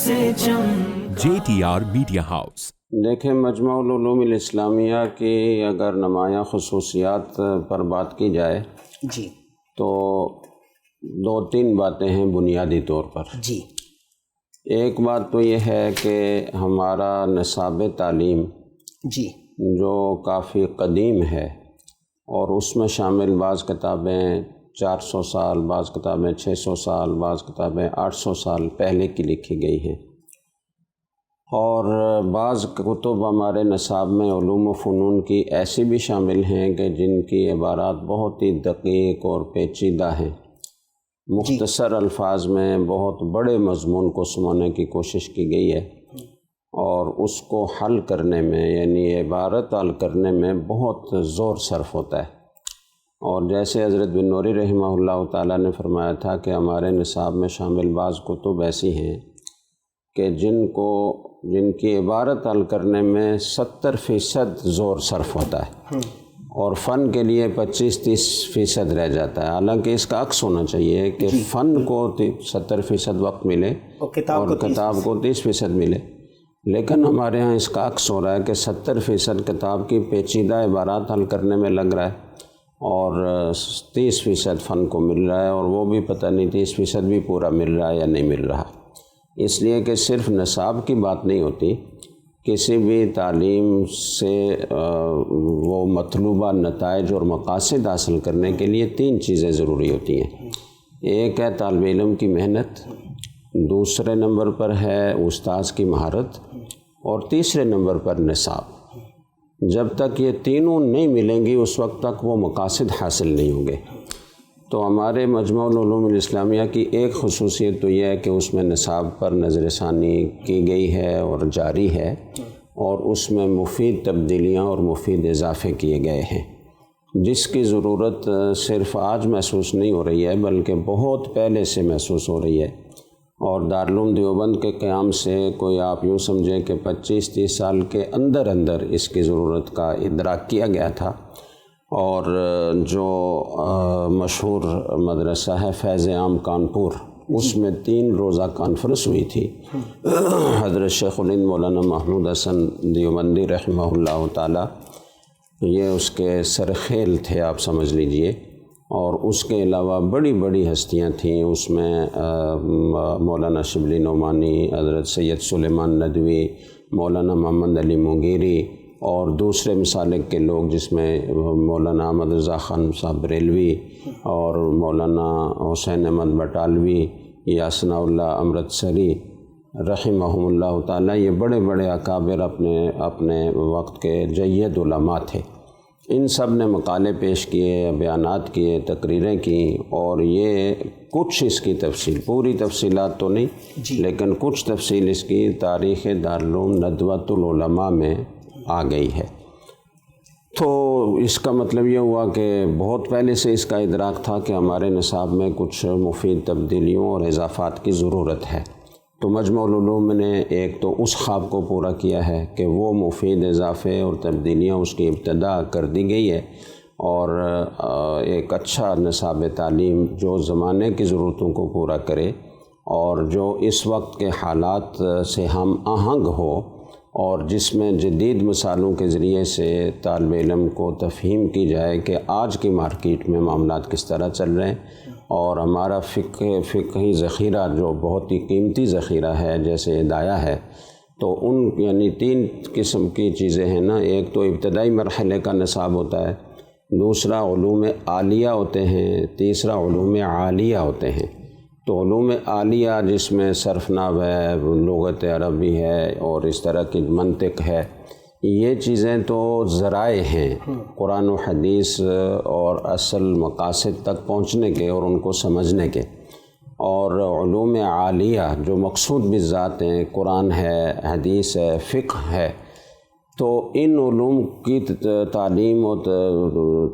سے JTR media house. دیکھیں، مجمع العلوم الاسلامیہ کی اگر نمایاں خصوصیات پر بات کی جائے جی تو 2-3 باتیں ہیں بنیادی طور پر۔ جی ایک بات تو یہ ہے کہ ہمارا نصاب تعلیم جی جو کافی قدیم ہے اور اس میں شامل بعض کتابیں 400 سال، بعض کتابیں 600 سال، بعض کتابیں 800 سال پہلے کی لکھی گئی ہیں، اور بعض کتب ہمارے نصاب میں علوم و فنون کی ایسی بھی شامل ہیں کہ جن کی عبارات بہت ہی دقیق اور پیچیدہ ہیں، مختصر الفاظ میں بہت بڑے مضمون کو سمانے کی کوشش کی گئی ہے، اور اس کو حل کرنے میں یعنی عبارت حل کرنے میں بہت زور صرف ہوتا ہے۔ اور جیسے حضرت بن نوری رحمہ اللہ تعالیٰ نے فرمایا تھا کہ ہمارے نصاب میں شامل بعض کتب ایسی ہیں کہ جن کی عبارت حل کرنے میں 70% زور صرف ہوتا ہے، اور فن کے لیے 25-30% رہ جاتا ہے۔ حالانکہ اس کا عکس ہونا چاہیے کہ فن کو 70% وقت ملے اور کتاب کو 30% ملے، لیکن ہمارے ہاں اس کا عکس ہو رہا ہے کہ 70% کتاب کی پیچیدہ عبارات حل کرنے میں لگ رہا ہے اور 30% فن کو مل رہا ہے، اور وہ بھی پتہ نہیں 30% بھی پورا مل رہا ہے یا نہیں مل رہا۔ اس لیے کہ صرف نصاب کی بات نہیں ہوتی، کسی بھی تعلیم سے وہ مطلوبہ نتائج اور مقاصد حاصل کرنے کے لیے 3 چیزیں ضروری ہوتی ہیں۔ ایک ہے طالب علم کی محنت، دوسرے نمبر پر ہے استاذ کی مہارت، اور تیسرے نمبر پر نصاب۔ جب تک یہ تینوں نہیں ملیں گی اس وقت تک وہ مقاصد حاصل نہیں ہوں گے۔ تو ہمارے مجمع العلوم الاسلامیہ کی ایک خصوصیت تو یہ ہے کہ اس میں نصاب پر نظر ثانی کی گئی ہے اور جاری ہے، اور اس میں مفید تبدیلیاں اور مفید اضافے کیے گئے ہیں، جس کی ضرورت صرف آج محسوس نہیں ہو رہی ہے بلکہ بہت پہلے سے محسوس ہو رہی ہے۔ اور دارالعلوم دیوبند کے قیام سے کوئی آپ یوں سمجھیں کہ 25-30 سال کے اندر اس کی ضرورت کا ادراک کیا گیا تھا، اور جو مشہور مدرسہ ہے فیض عام کانپور، اس میں 3 روزہ کانفرنس ہوئی تھی۔ حضرت شیخ الہند مولانا محمود حسن دیوبندی رحمہ اللہ تعالی یہ اس کے سرخیل تھے، آپ سمجھ لیجئے، اور اس کے علاوہ بڑی بڑی ہستیاں تھیں اس میں، مولانا شبلی نعمانی، حضرت سید سلیمان ندوی، مولانا محمد علی مغیری، اور دوسرے مسالک کے لوگ جس میں مولانا احمد رضا خان صاحب بریلوی اور مولانا حسین احمد بٹالوی یا ثناء اللہ امرتسری رحمہم اللہ تعالیٰ، یہ بڑے بڑے اکابر اپنے وقت کے جید علماء تھے۔ ان سب نے مقالے پیش کیے، بیانات کیے، تقریریں کیں، اور یہ کچھ اس کی تفصیل، پوری تفصیلات تو نہیں لیکن کچھ تفصیل اس کی تاریخ دارالعلوم ندوۃ العلماء میں آ گئی ہے۔ تو اس کا مطلب یہ ہوا کہ بہت پہلے سے اس کا ادراک تھا کہ ہمارے نصاب میں کچھ مفید تبدیلیوں اور اضافات کی ضرورت ہے۔ تو مجمع العلوم نے ایک تو اس خواب کو پورا کیا ہے کہ وہ مفید اضافے اور تبدیلیاں اس کی ابتدا کر دی گئی ہے، اور ایک اچھا نصاب تعلیم جو زمانے کی ضرورتوں کو پورا کرے اور جو اس وقت کے حالات سے ہم آہنگ ہو، اور جس میں جدید مثالوں کے ذریعے سے طالب علم کو تفہیم کی جائے کہ آج کی مارکیٹ میں معاملات کس طرح چل رہے ہیں، اور ہمارا فقہی ذخیرہ جو بہت ہی قیمتی ذخیرہ ہے جیسے ہدایہ ہے، تو ان یعنی 3 قسم کی چیزیں ہیں نا۔ ایک تو ابتدائی مرحلے کا نصاب ہوتا ہے، دوسرا علوم عالیہ ہوتے ہیں، تیسرا علوم عالیہ ہوتے ہیں۔ تو علوم عالیہ جس میں صرف نحو ہے، لغت عربی ہے، اور اس طرح کی منطق ہے، یہ چیزیں تو ذرائع ہیں قرآن و حدیث اور اصل مقاصد تک پہنچنے کے اور ان کو سمجھنے کے۔ اور علوم عالیہ جو مقصود بالذات ہیں، قرآن ہے، حدیث ہے، فقہ ہے، تو ان علوم کی تعلیم و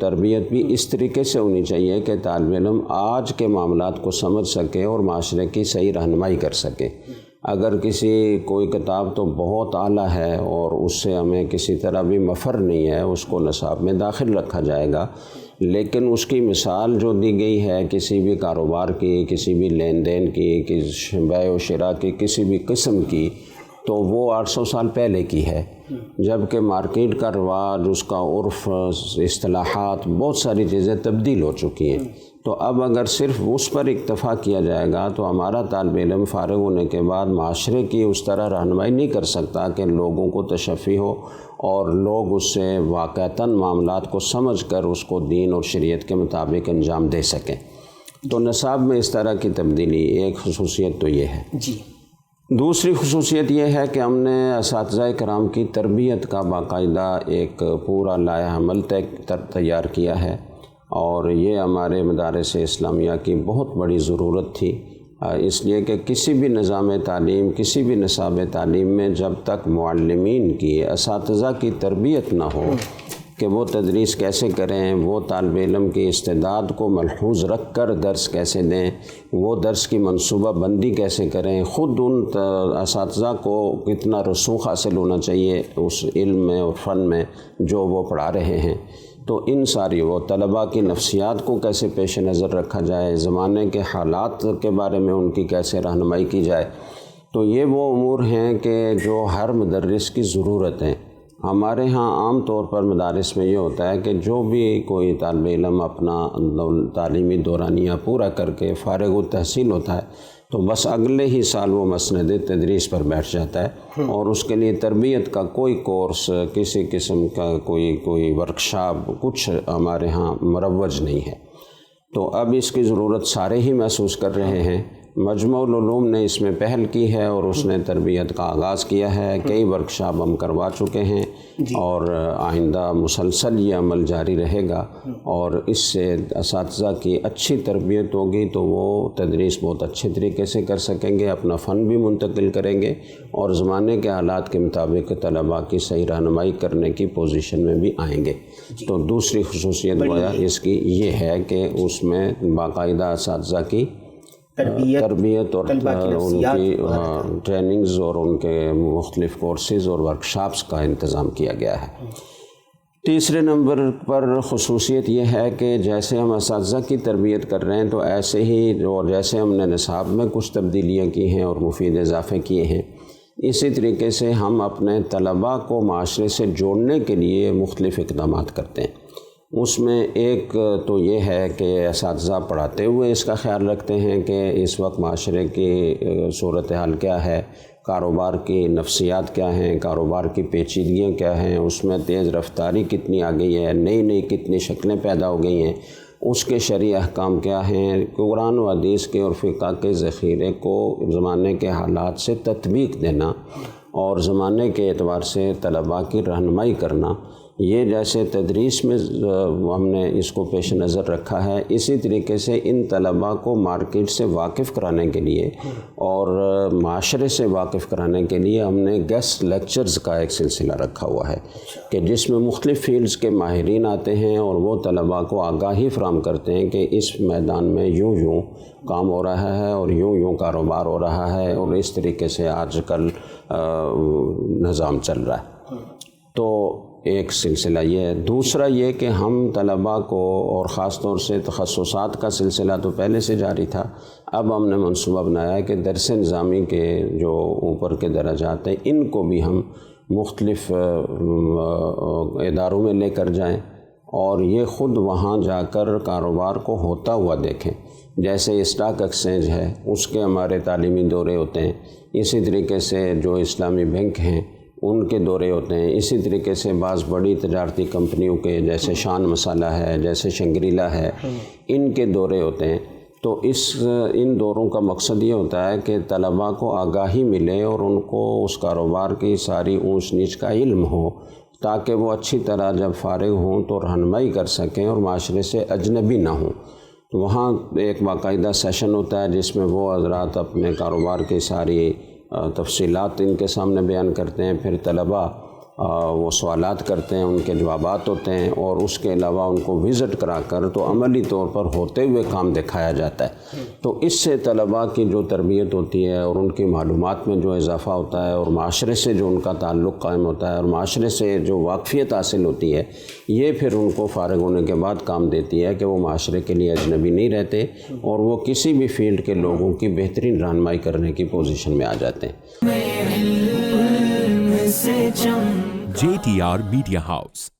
تربیت بھی اس طریقے سے ہونی چاہیے کہ طالب علم آج کے معاملات کو سمجھ سکے اور معاشرے کی صحیح رہنمائی کر سکے۔ اگر کوئی کتاب تو بہت اعلیٰ ہے اور اس سے ہمیں کسی طرح بھی مفر نہیں ہے، اس کو نصاب میں داخل رکھا جائے گا، لیکن اس کی مثال جو دی گئی ہے کسی بھی کاروبار کی، کسی بھی لین دین کی، کسی بیع و شراء کی، کسی بھی قسم کی، تو وہ 800 سال پہلے کی ہے، جبکہ مارکیٹ کا رواج، اس کا عرف، اصطلاحات، بہت ساری چیزیں تبدیل ہو چکی ہیں۔ تو اب اگر صرف اس پر اکتفا کیا جائے گا تو ہمارا طالب علم فارغ ہونے کے بعد معاشرے کی اس طرح رہنمائی نہیں کر سکتا کہ لوگوں کو تشفی ہو اور لوگ اس سے واقعتاً معاملات کو سمجھ کر اس کو دین اور شریعت کے مطابق انجام دے سکیں۔ تو نصاب میں اس طرح کی تبدیلی ایک خصوصیت تو یہ ہے۔ جی، دوسری خصوصیت یہ ہے کہ ہم نے اساتذہ کرام کی تربیت کا باقاعدہ ایک پورا لائحہ عمل تیار کیا ہے، اور یہ ہمارے مدارس اسلامیہ کی بہت بڑی ضرورت تھی، اس لیے کہ کسی بھی نظام تعلیم، کسی بھی نصاب تعلیم میں جب تک معلمین کی، اساتذہ کی تربیت نہ ہو کہ وہ تدریس کیسے کریں، وہ طالب علم کی استعداد کو ملحوظ رکھ کر درس کیسے دیں، وہ درس کی منصوبہ بندی کیسے کریں، خود ان اساتذہ کو کتنا رسوخ حاصل ہونا چاہیے اس علم میں اور فن میں جو وہ پڑھا رہے ہیں، تو ان ساری وہ طلباء کی نفسیات کو کیسے پیش نظر رکھا جائے، زمانے کے حالات کے بارے میں ان کی کیسے رہنمائی کی جائے، تو یہ وہ امور ہیں کہ جو ہر مدرس کی ضرورت ہے۔ ہمارے ہاں عام طور پر مدارس میں یہ ہوتا ہے کہ جو بھی کوئی طالب علم اپنا تعلیمی دورانیہ پورا کر کے فارغ التحصیل ہوتا ہے تو بس اگلے ہی سال وہ مسند تدریس پر بیٹھ جاتا ہے، اور اس کے لیے تربیت کا کوئی کورس، کسی قسم کا کوئی ورکشاپ، کچھ ہمارے ہاں مروج نہیں ہے۔ تو اب اس کی ضرورت سارے ہی محسوس کر رہے ہیں۔ مجمع العلوم نے اس میں پہل کی ہے اور اس نے تربیت کا آغاز کیا ہے، کئی ورکشاپ ہم کروا چکے ہیں، اور آئندہ مسلسل یہ عمل جاری رہے گا، اور اس سے اساتذہ کی اچھی تربیت ہوگی تو وہ تدریس بہت اچھے طریقے سے کر سکیں گے، اپنا فن بھی منتقل کریں گے، اور زمانے کے حالات کے مطابق طلباء کی صحیح رہنمائی کرنے کی پوزیشن میں بھی آئیں گے۔ تو دوسری خصوصیت گویا اس کی یہ ہے کہ اس میں باقاعدہ اساتذہ کی تربیت اور ان کی ٹریننگز اور ان کے مختلف کورسز اور ورکشاپس کا انتظام کیا گیا ہے۔ تیسرے نمبر پر خصوصیت یہ ہے کہ جیسے ہم اساتذہ کی تربیت کر رہے ہیں تو ایسے ہی اور جیسے ہم نے نصاب میں کچھ تبدیلیاں کی ہیں اور مفید اضافے کیے ہیں، اسی طریقے سے ہم اپنے طلباء کو معاشرے سے جوڑنے کے لیے مختلف اقدامات کرتے ہیں۔ اس میں ایک تو یہ ہے کہ اساتذہ پڑھاتے ہوئے اس کا خیال رکھتے ہیں کہ اس وقت معاشرے کی صورتحال کیا ہے، کاروبار کی نفسیات کیا ہیں، کاروبار کی پیچیدگیاں کیا ہیں، اس میں تیز رفتاری کتنی آ گئی ہے، نئی کتنی شکلیں پیدا ہو گئی ہیں، اس کے شرعی احکام کیا ہیں، قرآن و حدیث کے اور فقہ کے ذخیرے کو زمانے کے حالات سے تطبیق دینا اور زمانے کے اعتبار سے طلباء کی رہنمائی کرنا، یہ جیسے تدریس میں ہم نے اس کو پیش نظر رکھا ہے، اسی طریقے سے ان طلباء کو مارکیٹ سے واقف کرانے کے لیے اور معاشرے سے واقف کرانے کے لیے ہم نے گیسٹ لیکچرز کا ایک سلسلہ رکھا ہوا ہے کہ جس میں مختلف فیلڈز کے ماہرین آتے ہیں اور وہ طلباء کو آگاہی فراہم کرتے ہیں کہ اس میدان میں یوں کام ہو رہا ہے اور یوں کاروبار ہو رہا ہے اور اس طریقے سے آج کل نظام چل رہا ہے۔ تو ایک سلسلہ یہ ہے۔ دوسرا یہ کہ ہم طلباء کو، اور خاص طور سے تخصصات کا سلسلہ تو پہلے سے جاری تھا، اب ہم نے منصوبہ بنایا ہے کہ درس نظامی کے جو اوپر کے درجات ہیں ان کو بھی ہم مختلف اداروں میں لے کر جائیں اور یہ خود وہاں جا کر کاروبار کو ہوتا ہوا دیکھیں۔ جیسے اسٹاک ایکسچینج ہے اس کے ہمارے تعلیمی دورے ہوتے ہیں، اسی طریقے سے جو اسلامی بینک ہیں ان کے دورے ہوتے ہیں، اسی طریقے سے بعض بڑی تجارتی کمپنیوں کے جیسے شان مسالہ ہے، جیسے شنگریلا ہے، ان کے دورے ہوتے ہیں۔ تو ان دوروں کا مقصد یہ ہوتا ہے کہ طلباء کو آگاہی ملے اور ان کو اس کاروبار کی ساری اونچ نیچ کا علم ہو، تاکہ وہ اچھی طرح جب فارغ ہوں تو رہنمائی کر سکیں اور معاشرے سے اجنبی نہ ہوں۔ تو وہاں ایک باقاعدہ سیشن ہوتا ہے جس میں وہ حضرات اپنے کاروبار کی ساری تفصیلات ان کے سامنے بیان کرتے ہیں، پھر طلباء وہ سوالات کرتے ہیں، ان کے جوابات ہوتے ہیں، اور اس کے علاوہ ان کو وزٹ کرا کر تو عملی طور پر ہوتے ہوئے کام دکھایا جاتا ہے۔ تو اس سے طلباء کی جو تربیت ہوتی ہے اور ان کی معلومات میں جو اضافہ ہوتا ہے اور معاشرے سے جو ان کا تعلق قائم ہوتا ہے اور معاشرے سے جو واقفیت حاصل ہوتی ہے، یہ پھر ان کو فارغ ہونے کے بعد کام دیتی ہے کہ وہ معاشرے کے لیے اجنبی نہیں رہتے اور وہ کسی بھی فیلڈ کے لوگوں کی بہترین رہنمائی کرنے کی پوزیشن میں آ جاتے ہیں۔ JTR Media House.